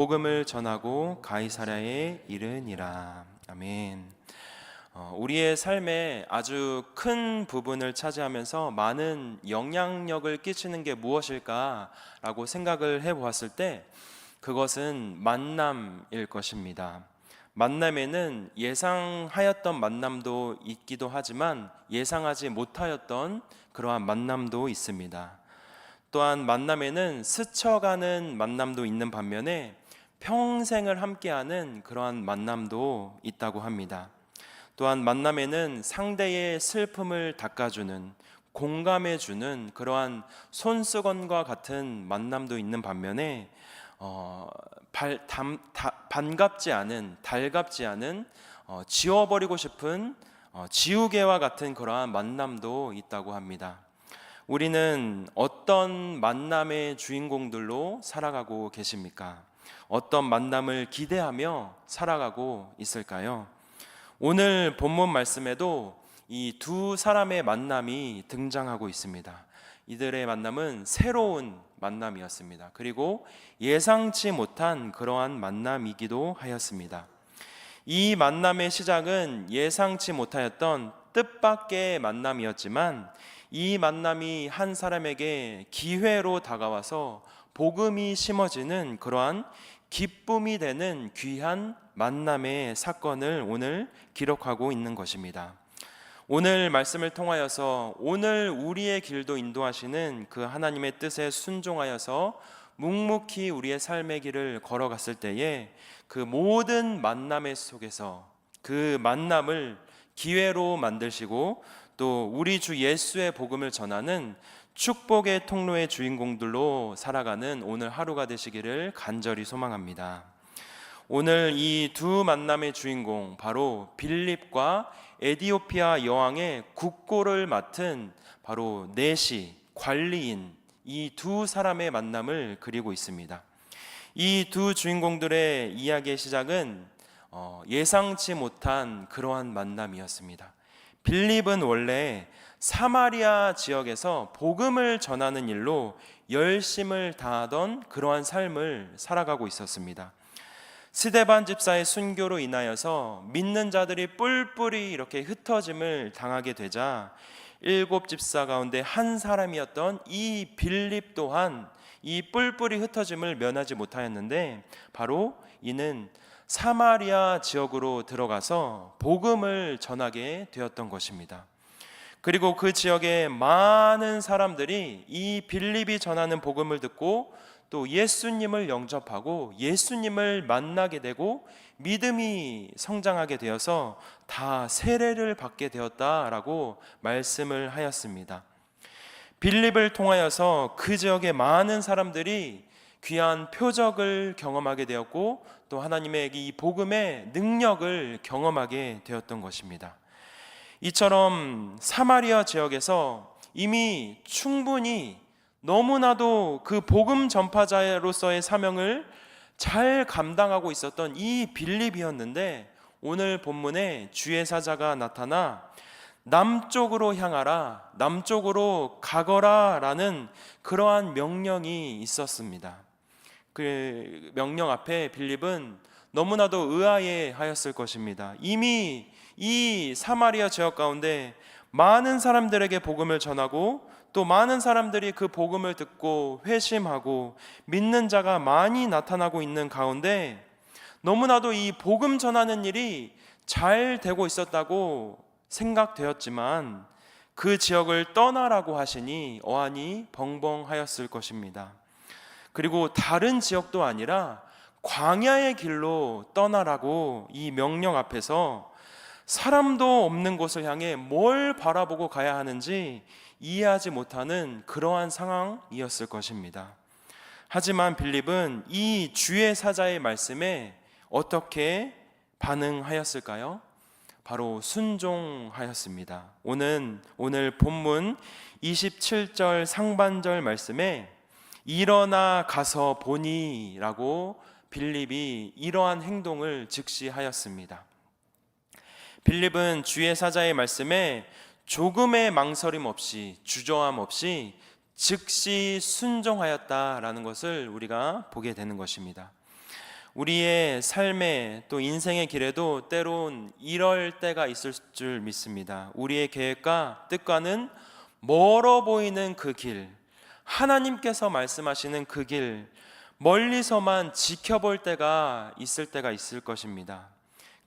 복음을 전하고 가이사랴에 이르니라. 아멘. 우리의 삶에 아주 큰 부분을 차지하면서 많은 영향력을 끼치는 게 무엇일까라고 생각을 해보았을 때 그것은 만남일 것입니다. 만남에는 예상하였던 만남도 있기도 하지만 예상하지 못하였던 그러한 만남도 있습니다. 또한 만남에는 스쳐가는 만남도 있는 반면에 평생을 함께하는 그러한 만남도 있다고 합니다. 또한 만남에는 상대의 슬픔을 닦아주는, 공감해주는 그러한 손수건과 같은 만남도 있는 반면에 반갑지 않은, 달갑지 않은, 지워버리고 싶은 지우개와 같은 그러한 만남도 있다고 합니다. 우리는 어떤 만남의 주인공들로 살아가고 계십니까? 어떤 만남을 기대하며 살아가고 있을까요? 오늘 본문 말씀에도 이 두 사람의 만남이 등장하고 있습니다. 이들의 만남은 새로운 만남이었습니다. 그리고 예상치 못한 그러한 만남이기도 하였습니다. 이 만남의 시작은 예상치 못하였던 뜻밖의 만남이었지만 이 만남이 한 사람에게 기회로 다가와서 복음이 심어지는 그러한 기쁨이 되는 귀한 만남의 사건을 오늘 기록하고 있는 것입니다. 오늘 말씀을 통하여서 오늘 우리의 길도 인도하시는 그 하나님의 뜻에 순종하여서 묵묵히 우리의 삶의 길을 걸어갔을 때에 그 모든 만남의 속에서 그 만남을 기회로 만드시고 또 우리 주 예수의 복음을 전하는 축복의 통로의 주인공들로 살아가는 오늘 하루가 되시기를 간절히 소망합니다. 오늘 이 두 만남의 주인공 바로 빌립과 에디오피아 여왕의 국고를 맡은 바로 내시 관리인 이 두 사람의 만남을 그리고 있습니다. 이 두 주인공들의 이야기의 시작은 예상치 못한 그러한 만남이었습니다. 빌립은 원래 사마리아 지역에서 복음을 전하는 일로 열심을 다하던 그러한 삶을 살아가고 있었습니다. 스데반 집사의 순교로 인하여서 믿는 자들이 뿔뿔이 이렇게 흩어짐을 당하게 되자 7 집사 가운데 한 사람이었던 이 빌립 또한 이 뿔뿔이 흩어짐을 면하지 못하였는데 바로 이는 사마리아 지역으로 들어가서 복음을 전하게 되었던 것입니다. 그리고 그 지역에 많은 사람들이 이 빌립이 전하는 복음을 듣고 또 예수님을 영접하고 예수님을 만나게 되고 믿음이 성장하게 되어서 다 세례를 받게 되었다라고 말씀을 하였습니다. 빌립을 통하여서 그 지역의 많은 사람들이 귀한 표적을 경험하게 되었고 또 하나님의 이 복음의 능력을 경험하게 되었던 것입니다. 이처럼 사마리아 지역에서 이미 충분히 너무나도 그 복음 전파자로서의 사명을 잘 감당하고 있었던 이 빌립이었는데 오늘 본문에 주의 사자가 나타나 남쪽으로 향하라, 남쪽으로 가거라 라는 그러한 명령이 있었습니다. 그 명령 앞에 빌립은 너무나도 의아해 하였을 것입니다. 이미 이 사마리아 지역 가운데 많은 사람들에게 복음을 전하고 또 많은 사람들이 그 복음을 듣고 회심하고 믿는 자가 많이 나타나고 있는 가운데 너무나도 이 복음 전하는 일이 잘 되고 있었다고 생각되었지만 그 지역을 떠나라고 하시니 어안이 벙벙하였을 것입니다. 그리고 다른 지역도 아니라 광야의 길로 떠나라고 이 명령 앞에서 사람도 없는 곳을 향해 뭘 바라보고 가야 하는지 이해하지 못하는 그러한 상황이었을 것입니다. 하지만 빌립은 이 주의 사자의 말씀에 어떻게 반응하였을까요? 바로 순종하였습니다. 오늘 본문 27절 상반절 말씀에 일어나 가서 보니 라고 빌립이 이러한 행동을 즉시하였습니다. 빌립은 주의 사자의 말씀에 조금의 망설임 없이 주저함 없이 즉시 순종하였다라는 것을 우리가 보게 되는 것입니다. 우리의 삶에 또 인생의 길에도 때론 이럴 때가 있을 줄 믿습니다. 우리의 계획과 뜻과는 멀어 보이는 그 길, 하나님께서 말씀하시는 그 길, 멀리서만 지켜볼 때가 있을 것입니다.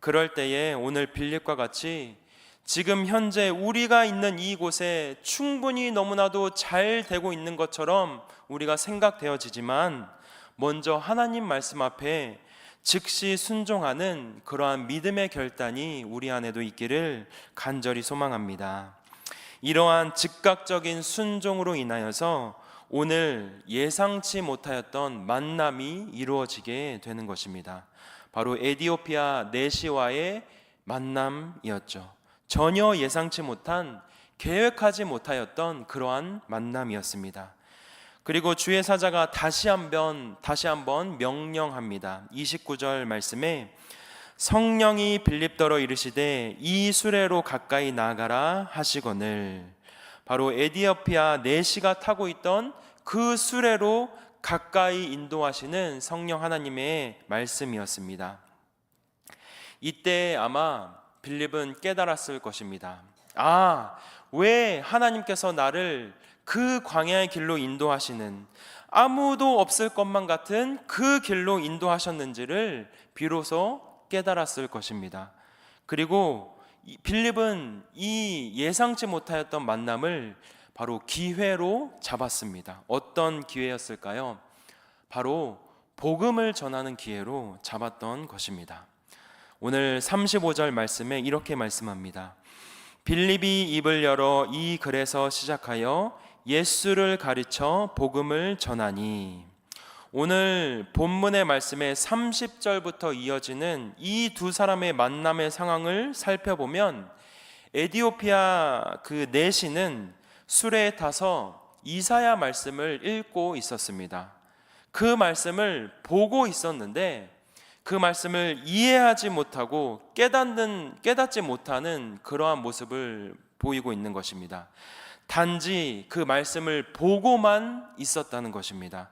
그럴 때에 오늘 빌립과 같이 지금 현재 우리가 있는 이곳에 충분히 너무나도 잘 되고 있는 것처럼 우리가 생각되어지지만 먼저 하나님 말씀 앞에 즉시 순종하는 그러한 믿음의 결단이 우리 안에도 있기를 간절히 소망합니다. 이러한 즉각적인 순종으로 인하여서 오늘 예상치 못하였던 만남이 이루어지게 되는 것입니다. 바로 에디오피아 내시와의 만남이었죠. 전혀 예상치 못한, 계획하지 못하였던 그러한 만남이었습니다. 그리고 주의 사자가 다시 한번 명령합니다. 29절 말씀에 성령이 빌립더러 이르시되 이 수레로 가까이 나가라 하시거늘, 바로 에디오피아 내시가 타고 있던 그 수레로 가까이 인도하시는 성령 하나님의 말씀이었습니다. 이때 아마 빌립은 깨달았을 것입니다. 왜 하나님께서 나를 그 광야의 길로 인도하시는, 아무도 없을 것만 같은 그 길로 인도하셨는지를 비로소 깨달았을 것입니다. 그리고 빌립은 이 예상치 못하였던 만남을 바로 기회로 잡았습니다. 어떤 기회였을까요? 바로 복음을 전하는 기회로 잡았던 것입니다. 오늘 35절 말씀에 이렇게 말씀합니다. 빌립이 입을 열어 이 글에서 시작하여 예수를 가르쳐 복음을 전하니. 오늘 본문의 말씀에 30절부터 이어지는 이 두 사람의 만남의 상황을 살펴보면 에디오피아 그 내시는 수레에 타서 이사야 말씀을 읽고 있었습니다. 그 말씀을 보고 있었는데 그 말씀을 이해하지 못하고 깨닫지 못하는 그러한 모습을 보이고 있는 것입니다. 단지 그 말씀을 보고만 있었다는 것입니다.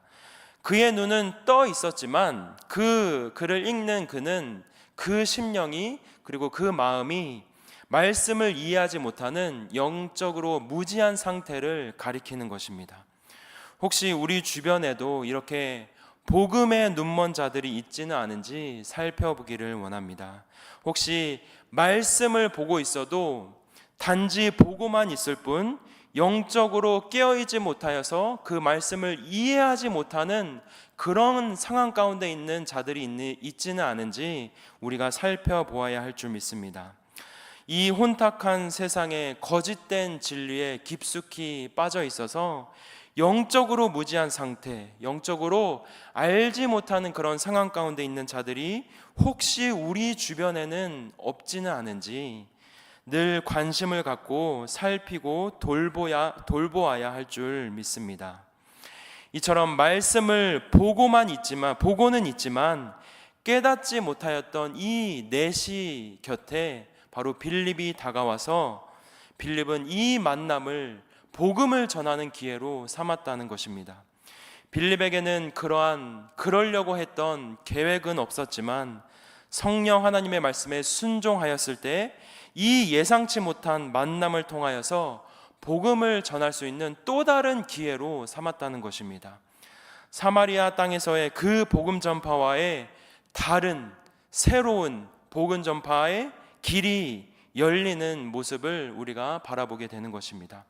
그의 눈은 떠 있었지만 그 글을 읽는 그는 그 심령이, 그리고 그 마음이 말씀을 이해하지 못하는 영적으로 무지한 상태를 가리키는 것입니다. 혹시 우리 주변에도 이렇게 복음의 눈먼 자들이 있지는 않은지 살펴보기를 원합니다. 혹시 말씀을 보고 있어도 단지 보고만 있을 뿐 영적으로 깨어있지 못하여서 그 말씀을 이해하지 못하는 그런 상황 가운데 있는 자들이 있지는 않은지 우리가 살펴보아야 할 줄 믿습니다. 이 혼탁한 세상에 거짓된 진리에 깊숙이 빠져 있어서 영적으로 무지한 상태, 영적으로 알지 못하는 그런 상황 가운데 있는 자들이 혹시 우리 주변에는 없지는 않은지 늘 관심을 갖고 살피고 돌보아야 할 줄 믿습니다. 이처럼 말씀을 보고는 있지만 깨닫지 못하였던 이 내시 곁에 바로 빌립이 다가와서 빌립은 이 만남을 복음을 전하는 기회로 삼았다는 것입니다. 빌립에게는 그러려고 했던 계획은 없었지만 성령 하나님의 말씀에 순종하였을 때 이 예상치 못한 만남을 통하여서 복음을 전할 수 있는 또 다른 기회로 삼았다는 것입니다. 사마리아 땅에서의 그 복음 전파와의 다른 새로운 복음 전파의 길이 열리는 모습을 우리가 바라보게 되는 것입니다.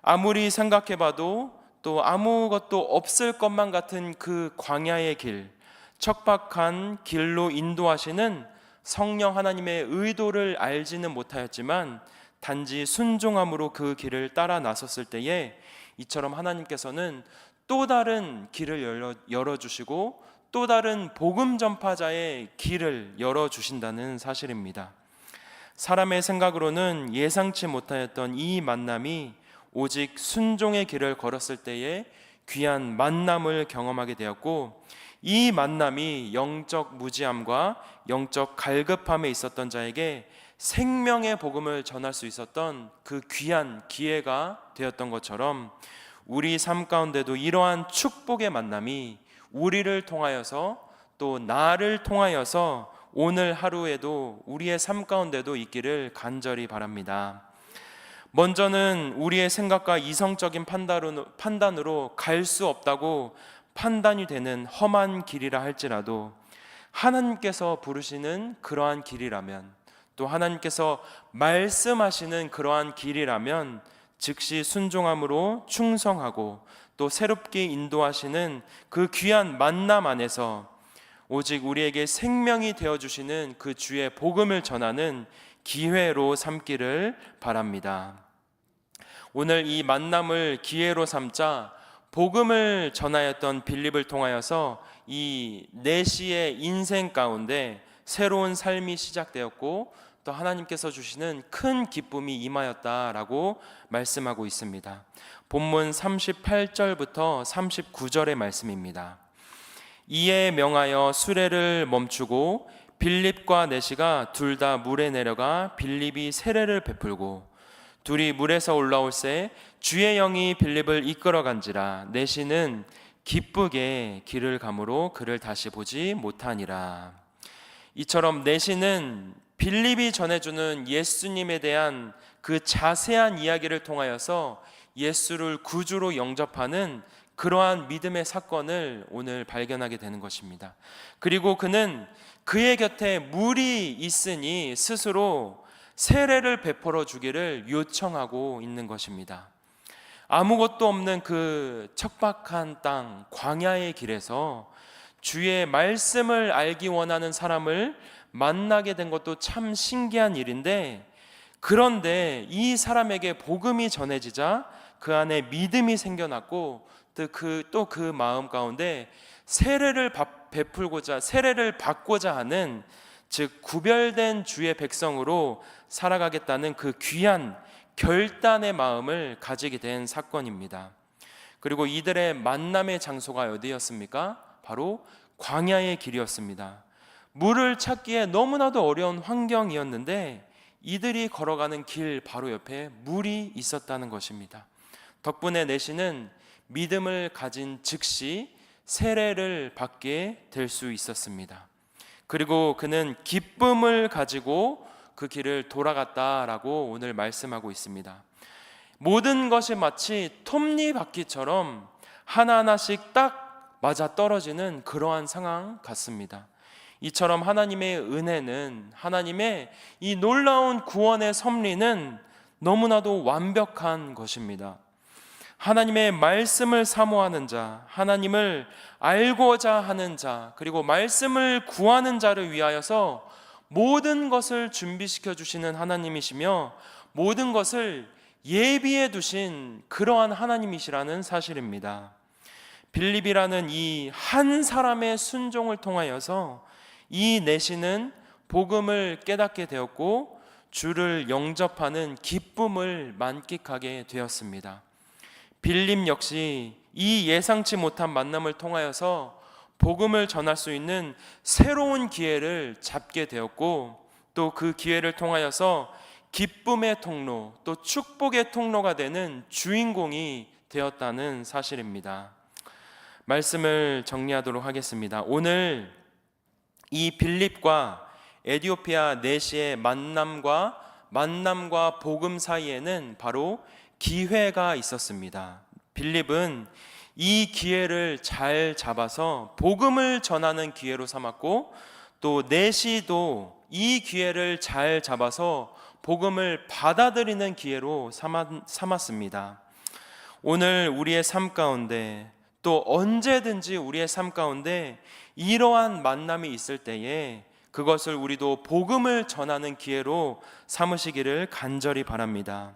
아무리 생각해봐도 또 아무것도 없을 것만 같은 그 광야의 길, 척박한 길로 인도하시는 성령 하나님의 의도를 알지는 못하였지만 단지 순종함으로 그 길을 따라 나섰을 때에 이처럼 하나님께서는 또 다른 길을 열어주시고 또 다른 복음 전파자의 길을 열어주신다는 사실입니다. 사람의 생각으로는 예상치 못하였던 이 만남이 오직 순종의 길을 걸었을 때에 귀한 만남을 경험하게 되었고, 이 만남이 영적 무지함과 영적 갈급함에 있었던 자에게 생명의 복음을 전할 수 있었던 그 귀한 기회가 되었던 것처럼 우리 삶 가운데도 이러한 축복의 만남이 우리를 통하여서 또 나를 통하여서 오늘 하루에도 우리의 삶 가운데도 있기를 간절히 바랍니다. 먼저는 우리의 생각과 이성적인 판단으로 갈 수 없다고 판단이 되는 험한 길이라 할지라도 하나님께서 부르시는 그러한 길이라면, 또 하나님께서 말씀하시는 그러한 길이라면 즉시 순종함으로 충성하고 또 새롭게 인도하시는 그 귀한 만남 안에서 오직 우리에게 생명이 되어주시는 그 주의 복음을 전하는 기회로 삼기를 바랍니다. 오늘 이 만남을 기회로 삼자 복음을 전하였던 빌립을 통하여서 이 내시의 인생 가운데 새로운 삶이 시작되었고 또 하나님께서 주시는 큰 기쁨이 임하였다라고 말씀하고 있습니다. 본문 38절부터 39절의 말씀입니다. 이에 명하여 수레를 멈추고 빌립과 내시가 둘 다 물에 내려가 빌립이 세례를 베풀고 둘이 물에서 올라올새 주의 영이 빌립을 이끌어간지라 내시는 기쁘게 길을 가므로 그를 다시 보지 못하니라. 이처럼 내시는 빌립이 전해주는 예수님에 대한 그 자세한 이야기를 통하여서 예수를 구주로 영접하는 그러한 믿음의 사건을 오늘 발견하게 되는 것입니다. 그리고 그는 그의 곁에 물이 있으니 스스로 세례를 베풀어 주기를 요청하고 있는 것입니다. 아무것도 없는 그 척박한 땅 광야의 길에서 주의 말씀을 알기 원하는 사람을 만나게 된 것도 참 신기한 일인데, 그런데 이 사람에게 복음이 전해지자 그 안에 믿음이 생겨났고 또 그 마음 가운데 세례를 받고자 하는, 즉 구별된 주의 백성으로 살아가겠다는 그 귀한 결단의 마음을 가지게 된 사건입니다. 그리고 이들의 만남의 장소가 어디였습니까? 바로 광야의 길이었습니다. 물을 찾기에 너무나도 어려운 환경이었는데 이들이 걸어가는 길 바로 옆에 물이 있었다는 것입니다. 덕분에 내시는 믿음을 가진 즉시 세례를 받게 될 수 있었습니다. 그리고 그는 기쁨을 가지고 그 길을 돌아갔다라고 오늘 말씀하고 있습니다. 모든 것이 마치 톱니바퀴처럼 하나하나씩 딱 맞아 떨어지는 그러한 상황 같습니다. 이처럼 하나님의 은혜는, 하나님의 이 놀라운 구원의 섭리는 너무나도 완벽한 것입니다. 하나님의 말씀을 사모하는 자, 하나님을 알고자 하는 자, 그리고 말씀을 구하는 자를 위하여서 모든 것을 준비시켜 주시는 하나님이시며 모든 것을 예비해 두신 그러한 하나님이시라는 사실입니다. 빌립이라는 이 한 사람의 순종을 통하여서 이 내시는 복음을 깨닫게 되었고 주를 영접하는 기쁨을 만끽하게 되었습니다. 빌립 역시 이 예상치 못한 만남을 통하여서 복음을 전할 수 있는 새로운 기회를 잡게 되었고 또 그 기회를 통하여서 기쁨의 통로, 또 축복의 통로가 되는 주인공이 되었다는 사실입니다. 말씀을 정리하도록 하겠습니다. 오늘 이 빌립과 에티오피아 내시의 만남과 복음 사이에는 바로 기회가 있었습니다. 빌립은 이 기회를 잘 잡아서 복음을 전하는 기회로 삼았고 또 내시도 이 기회를 잘 잡아서 복음을 받아들이는 기회로 삼았습니다. 오늘 우리의 삶 가운데 또 언제든지 우리의 삶 가운데 이러한 만남이 있을 때에 그것을 우리도 복음을 전하는 기회로 삼으시기를 간절히 바랍니다.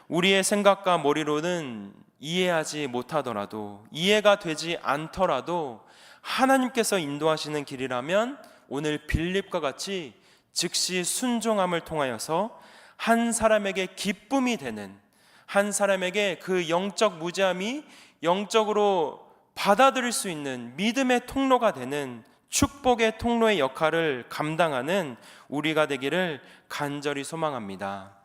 우리의 생각과 머리로는 이해하지 못하더라도, 이해가 되지 않더라도 하나님께서 인도하시는 길이라면 오늘 빌립과 같이 즉시 순종함을 통하여서 한 사람에게 기쁨이 되는, 한 사람에게 그 영적 무죄함이 영적으로 받아들일 수 있는 믿음의 통로가 되는 축복의 통로의 역할을 감당하는 우리가 되기를 간절히 소망합니다.